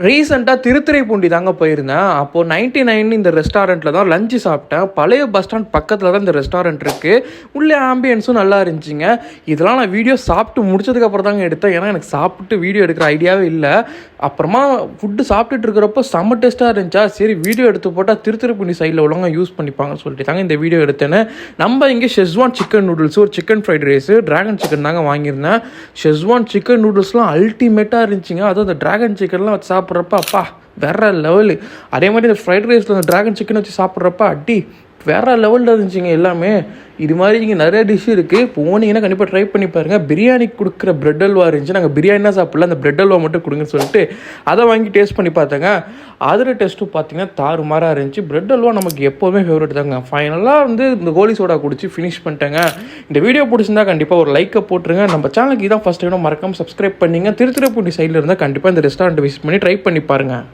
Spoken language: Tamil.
ரீசெண்டாக திருத்துறைப்பூண்டி தாங்க போயிருந்தேன். அப்போது 99 இந்த ரெஸ்டாரண்ட்டில் தான் லஞ்சு சாப்பிட்டேன். பழைய பஸ் ஸ்டாண்ட் பக்கத்தில் தான் இந்த ரெஸ்டாரண்ட் இருக்குது. உள்ளே ஆம்பியன்ஸும் நல்லா இருந்துச்சுங்க. இதெல்லாம் நான் வீடியோ சாப்பிட்டு முடிச்சதுக்கப்புறம் தாங்க எடுத்தேன். ஏன்னா எனக்கு சாப்பிட்டு வீடியோ எடுக்கிற ஐடியாவே இல்லை. அப்புறமா ஃபுட்டு சாப்பிட்டுட்டு இருக்கிறப்போ செம்ம டேஸ்ட்டாக இருந்துச்சா, சரி வீடியோ எடுத்து போட்டால் திருத்துறைப்பூண்டி சைடில் உள்ளவங்க யூஸ் பண்ணிப்பாங்கன்னு சொல்லிட்டு தாங்க இந்த வீடியோ எடுத்தேன்னு. நம்ம இங்கே ஷெஸ்வான் சிக்கன் நூடுல்ஸ், ஒரு chicken fried rice, dragon chicken தாங்க வாங்கியிருந்தேன். ஷெஸ்வான் சிக்கன் நூடுல்ஸ்லாம் அல்டிமேட்டாக இருந்துச்சுங்க. அதுவும் அந்த ட்ராகன் சிக்கன்லாம் வச்சு சாப்பிட்றப்ப அப்பா வேற லெவலு. அதே மாதிரி இந்த ஃப்ரைட் ரைஸில் அந்த ட்ராகன் சிக்கன் வச்சு சாப்பிட்றப்ப அடி வேறு லெவலில் இருந்துச்சுங்க எல்லாமே. இது மாதிரி இங்கே நிறைய டிஷ் இருக்குது. போனீங்கன்னா கண்டிப்பாக ட்ரை பண்ணி பாருங்கள். பிரியாணிக்கு கொடுக்குற பிரெட் அல்வா இருந்துச்சு. நாங்கள் பிரியாணினா சாப்பிடல, அந்த பிரெட் அல்வா மட்டும் கொடுங்கன்னு சொல்லிட்டு அதை வாங்கி டேஸ்ட் பண்ணி பார்த்தேங்க. அதில் டேஸ்ட்டும் பார்த்தீங்கன்னா தாறுமாறாக இருந்துச்சு. பிரெட் அல்வா நமக்கு எப்போவுமே ஃபேவரட் தாங்க. ஃபைனலாக இந்த கோலி சோடா குடிச்சு ஃபினிஷ் பண்ணிட்டேங்க. இந்த வீடியோ பிடிச்சிருந்தா கண்டிப்பாக ஒரு லைக்கை போட்டுருங்க. நம்ம சேனலுக்கு இதான் ஃபஸ்ட் டைம் மறக்காமல் சப்ஸ்கிரைப் பண்ணிங்க. திருத்துறைப்பூண்டி சைடில் இருந்தால் கண்டிப்பாக இந்த ரெஸ்டாரண்ட் விசிட் பண்ணி ட்ரை பண்ணி பாருங்கள்.